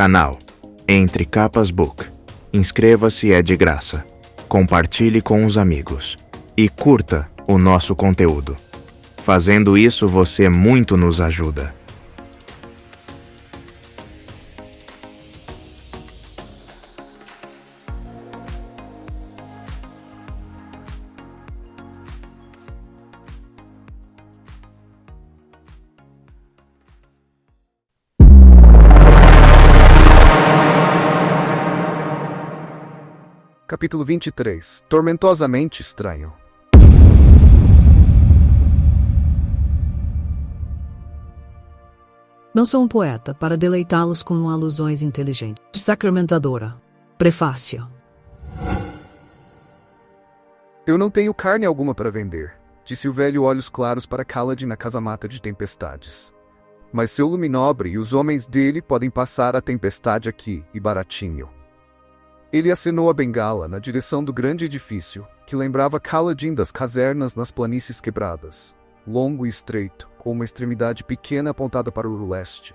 Canal Entre Capas Book. Inscreva-se, é de graça. Compartilhe com os amigos. E curta o nosso conteúdo. Fazendo isso, você muito nos ajuda. Capítulo 23. Tormentosamente estranho. Não sou um poeta para deleitá-los com alusões inteligentes. Sacramentadora. Prefácio. Eu não tenho carne alguma para vender, disse o velho olhos claros para Kaladin na casamata de tempestades. Mas seu luminobre e os homens dele podem passar a tempestade aqui, e baratinho. Ele acenou a bengala na direção do grande edifício, que lembrava Kaladin das casernas nas planícies quebradas, longo e estreito, com uma extremidade pequena apontada para o leste.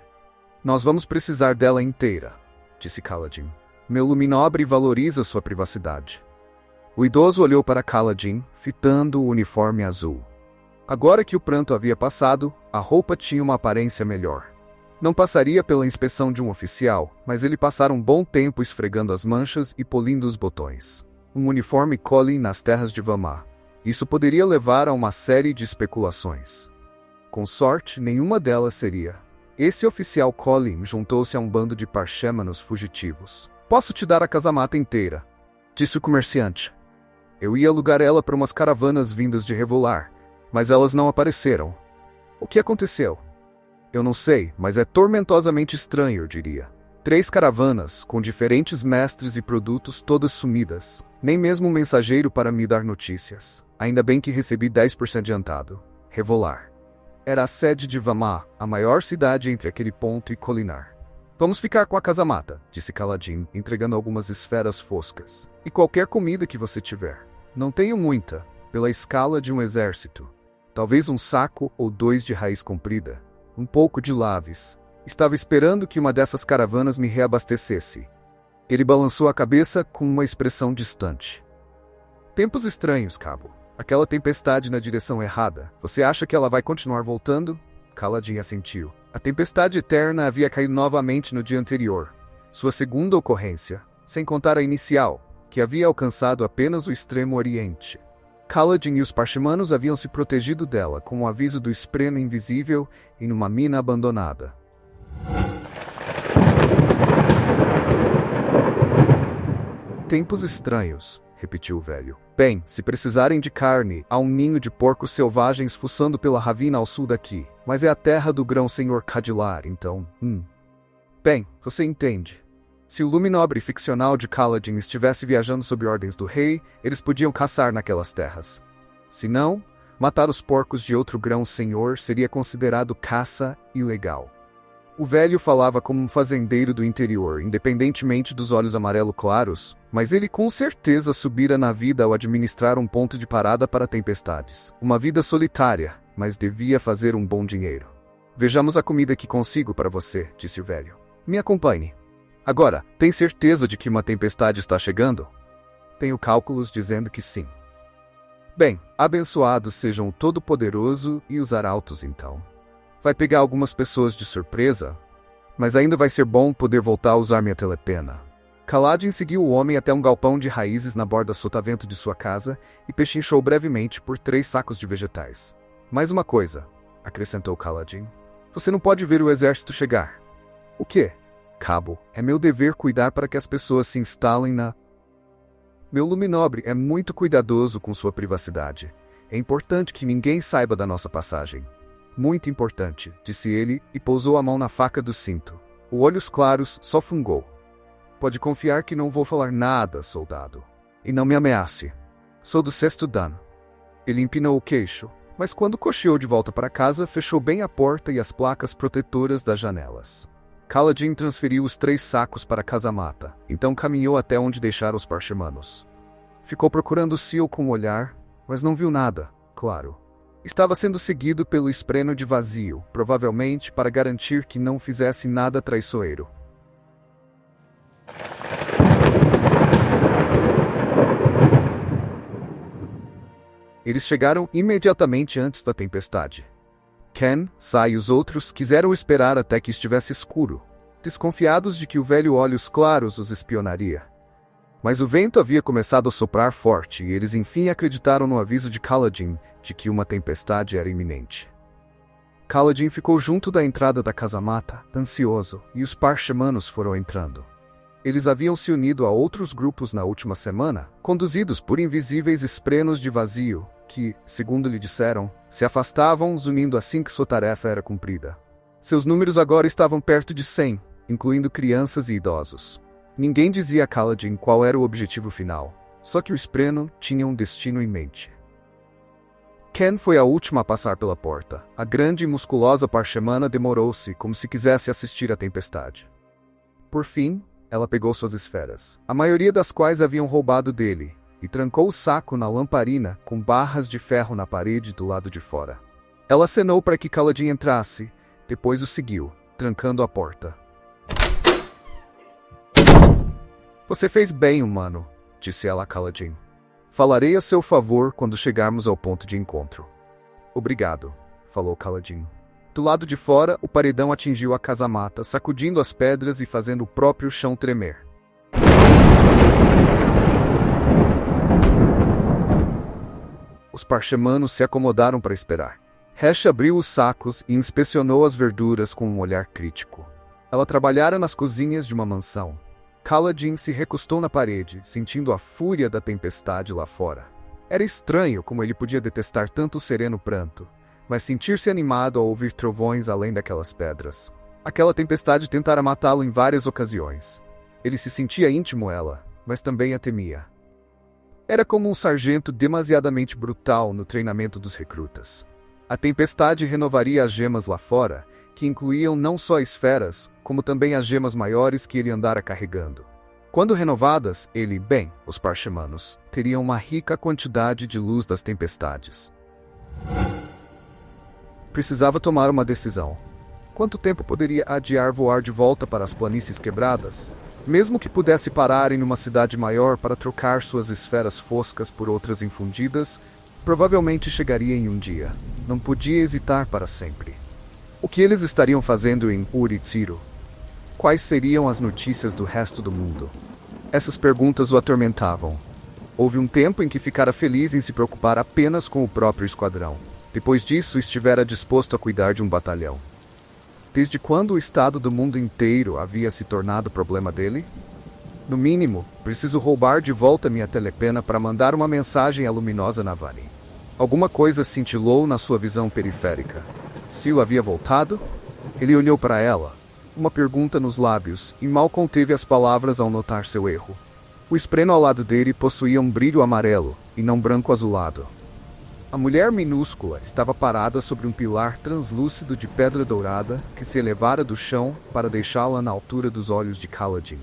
Nós vamos precisar dela inteira, disse Kaladin. Meu luminobre valoriza sua privacidade. O idoso olhou para Kaladin, fitando o uniforme azul. Agora que o pranto havia passado, a roupa tinha uma aparência melhor. Não passaria pela inspeção de um oficial, mas ele passara um bom tempo esfregando as manchas e polindo os botões. Um uniforme Colin nas terras de Vamar. Isso poderia levar a uma série de especulações. Com sorte, nenhuma delas seria. Esse oficial Colin juntou-se a um bando de parchêmanos fugitivos. Posso te dar a casamata inteira, disse o comerciante. Eu ia alugar ela para umas caravanas vindas de Revolar, mas elas não apareceram. O que aconteceu? Eu não sei, mas é tormentosamente estranho, eu diria. 3 caravanas, com diferentes mestres e produtos todas sumidas. Nem mesmo um mensageiro para me dar notícias. Ainda bem que recebi 10% adiantado. Revolar. Era a sede de Vamar, a maior cidade entre aquele ponto e Colinar. Vamos ficar com a casamata, disse Kaladin, entregando algumas esferas foscas. E qualquer comida que você tiver. Não tenho muita, pela escala de um exército. Talvez um saco ou 2 de raiz comprida. Um pouco de laves. Estava esperando que uma dessas caravanas me reabastecesse. Ele balançou a cabeça com uma expressão distante. Tempos estranhos, cabo. Aquela tempestade na direção errada. Você acha que ela vai continuar voltando? Kaladin assentiu. A tempestade eterna havia caído novamente no dia anterior. Sua segunda ocorrência, sem contar a inicial, que havia alcançado apenas o extremo oriente. Kaladin e os parchemanos haviam se protegido dela com o aviso do espremo invisível em uma mina abandonada. Tempos estranhos, repetiu o velho. Bem, se precisarem de carne, há um ninho de porcos selvagens fuçando pela ravina ao sul daqui, mas é a terra do grão-senhor Cadilar, então... Bem, você entende. Se o luminobre ficcional de Kaladin estivesse viajando sob ordens do rei, eles podiam caçar naquelas terras. Se não, matar os porcos de outro grão-senhor seria considerado caça ilegal. O velho falava como um fazendeiro do interior, independentemente dos olhos amarelo claros, mas ele com certeza subira na vida ao administrar um ponto de parada para tempestades. Uma vida solitária, mas devia fazer um bom dinheiro. Vejamos a comida que consigo para você, disse o velho. Me acompanhe. Agora, tem certeza de que uma tempestade está chegando? Tenho cálculos dizendo que sim. Bem, abençoados sejam o Todo-Poderoso e os Arautos, então. Vai pegar algumas pessoas de surpresa, mas ainda vai ser bom poder voltar a usar minha telepena. Kaladin seguiu o homem até um galpão de raízes na borda sotavento de sua casa e pechinchou brevemente por 3 sacos de vegetais. Mais uma coisa, acrescentou Kaladin. Você não pode ver o exército chegar. O quê? Cabo, é meu dever cuidar para que as pessoas se instalem na... Meu luminobre é muito cuidadoso com sua privacidade. É importante que ninguém saiba da nossa passagem. Muito importante, disse ele e pousou a mão na faca do cinto. O olhos claros só fungou. Pode confiar que não vou falar nada, soldado. E não me ameace. Sou do 6º Dan. Ele empinou o queixo, mas quando cocheou de volta para casa, fechou bem a porta e as placas protetoras das janelas. Kaladin transferiu os 3 sacos para a casamata, então caminhou até onde deixara os parchemanos. Ficou procurando Seal com o olhar, mas não viu nada, claro. Estava sendo seguido pelo espreno de vazio, provavelmente para garantir que não fizesse nada traiçoeiro. Eles chegaram imediatamente antes da tempestade. Ken, Sai e os outros quiseram esperar até que estivesse escuro, desconfiados de que o velho Olhos Claros os espionaria. Mas o vento havia começado a soprar forte e eles enfim acreditaram no aviso de Kaladin de que uma tempestade era iminente. Kaladin ficou junto da entrada da casa-mata, ansioso, e os parchemanos foram entrando. Eles haviam se unido a outros grupos na última semana, conduzidos por invisíveis esprenos de vazio, que, segundo lhe disseram, se afastavam zunindo assim que sua tarefa era cumprida. Seus números agora estavam perto de 100, incluindo crianças e idosos. Ninguém dizia a Kaladin qual era o objetivo final, só que o espreno tinha um destino em mente. Ken foi a última a passar pela porta. A grande e musculosa parchemana demorou-se, como se quisesse assistir à tempestade. Por fim, ela pegou suas esferas, a maioria das quais haviam roubado dele, e trancou o saco na lamparina com barras de ferro na parede do lado de fora. Ela acenou para que Kaladin entrasse, depois o seguiu, trancando a porta. Você fez bem, humano, disse ela a Kaladin. Falarei a seu favor quando chegarmos ao ponto de encontro. Obrigado, falou Kaladin. Do lado de fora, o paredão atingiu a casa-mata, sacudindo as pedras e fazendo o próprio chão tremer. Os parchemanos se acomodaram para esperar. Hesh abriu os sacos e inspecionou as verduras com um olhar crítico. Ela trabalhara nas cozinhas de uma mansão. Kaladin se recostou na parede, sentindo a fúria da tempestade lá fora. Era estranho como ele podia detestar tanto o sereno pranto, mas sentir-se animado ao ouvir trovões além daquelas pedras. Aquela tempestade tentara matá-lo em várias ocasiões. Ele se sentia íntimo ela, mas também a temia. Era como um sargento demasiadamente brutal no treinamento dos recrutas. A tempestade renovaria as gemas lá fora, que incluíam não só esferas, como também as gemas maiores que ele andara carregando. Quando renovadas, os parchemanos, teriam uma rica quantidade de luz das tempestades. Precisava tomar uma decisão. Quanto tempo poderia adiar voar de volta para as planícies quebradas? Mesmo que pudesse parar em uma cidade maior para trocar suas esferas foscas por outras infundidas, provavelmente chegaria em um dia. Não podia hesitar para sempre. O que eles estariam fazendo em Uritiro? Quais seriam as notícias do resto do mundo? Essas perguntas o atormentavam. Houve um tempo em que ficara feliz em se preocupar apenas com o próprio esquadrão. Depois disso, estivera disposto a cuidar de um batalhão. Desde quando o estado do mundo inteiro havia se tornado problema dele? No mínimo, preciso roubar de volta minha telepena para mandar uma mensagem à luminosa Navani. Alguma coisa cintilou na sua visão periférica. Sil havia voltado? Ele olhou para ela, uma pergunta nos lábios, e mal conteve as palavras ao notar seu erro. O espreno ao lado dele possuía um brilho amarelo, e não branco azulado. A mulher minúscula estava parada sobre um pilar translúcido de pedra dourada que se elevara do chão para deixá-la na altura dos olhos de Kaladin.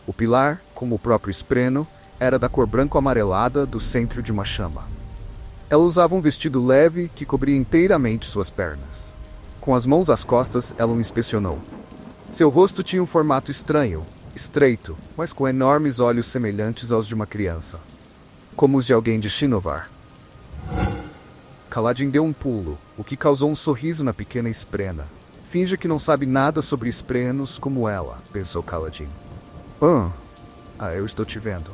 O pilar, como o próprio espreno, era da cor branco-amarelada do centro de uma chama. Ela usava um vestido leve que cobria inteiramente suas pernas. Com as mãos às costas, ela o inspecionou. Seu rosto tinha um formato estranho, estreito, mas com enormes olhos semelhantes aos de uma criança. Como os de alguém de Shinovar. Kaladin deu um pulo, o que causou um sorriso na pequena esprena. Finja que não sabe nada sobre esprenos como ela, pensou Kaladin. Eu estou te vendo.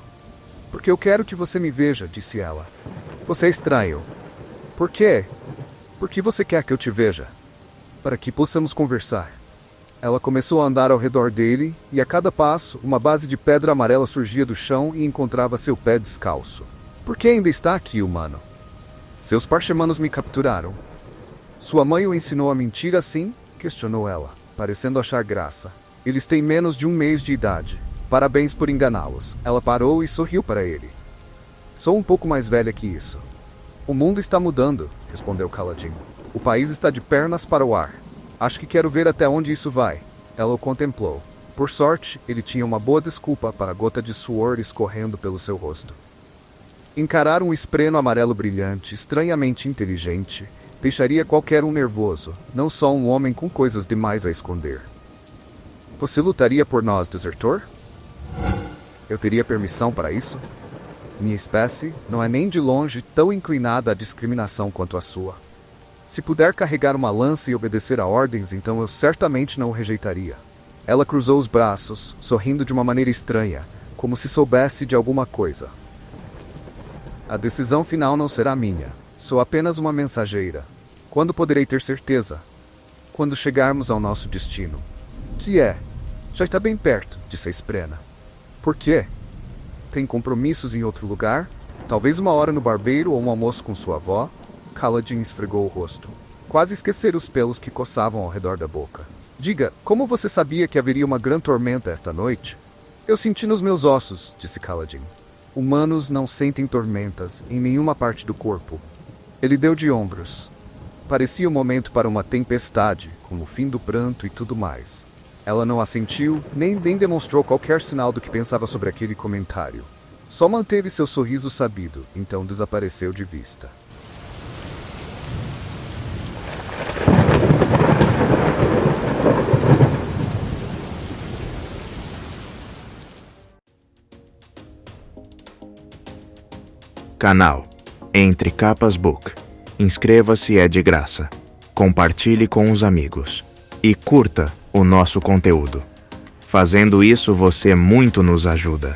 Porque eu quero que você me veja, disse ela. Você é estranho. Por quê? Por que você quer que eu te veja? Para que possamos conversar. Ela começou a andar ao redor dele, e a cada passo, uma base de pedra amarela surgia do chão e encontrava seu pé descalço. Por que ainda está aqui, humano? Seus parchemanos me capturaram. Sua mãe o ensinou a mentir assim? Questionou ela, parecendo achar graça. Eles têm menos de um mês de idade. Parabéns por enganá-los. Ela parou e sorriu para ele. Sou um pouco mais velha que isso. O mundo está mudando, respondeu Kaladin. O país está de pernas para o ar. Acho que quero ver até onde isso vai. Ela o contemplou. Por sorte, ele tinha uma boa desculpa para a gota de suor escorrendo pelo seu rosto. Encarar um espreno amarelo brilhante, estranhamente inteligente, deixaria qualquer um nervoso, não só um homem com coisas demais a esconder. Você lutaria por nós, desertor? Eu teria permissão para isso? Minha espécie não é nem de longe tão inclinada à discriminação quanto a sua. Se puder carregar uma lança e obedecer a ordens, então eu certamente não o rejeitaria. Ela cruzou os braços, sorrindo de uma maneira estranha, como se soubesse de alguma coisa. A decisão final não será minha. Sou apenas uma mensageira. Quando poderei ter certeza? Quando chegarmos ao nosso destino. Que é? Já está bem perto, disse a Esprena. Por quê? Tem compromissos em outro lugar? Talvez uma hora no barbeiro ou um almoço com sua avó? Kaladin esfregou o rosto. Quase esquecer os pelos que coçavam ao redor da boca. Diga, como você sabia que haveria uma grande tormenta esta noite? Eu senti nos meus ossos, disse Kaladin. Humanos não sentem tormentas em nenhuma parte do corpo. Ele deu de ombros. Parecia o momento para uma tempestade, como o fim do pranto e tudo mais. Ela não assentiu, nem demonstrou qualquer sinal do que pensava sobre aquele comentário. Só manteve seu sorriso sabido, então desapareceu de vista. Canal Entre Capas Book. Inscreva-se, é de graça. Compartilhe com os amigos. E curta o nosso conteúdo. Fazendo isso, você muito nos ajuda.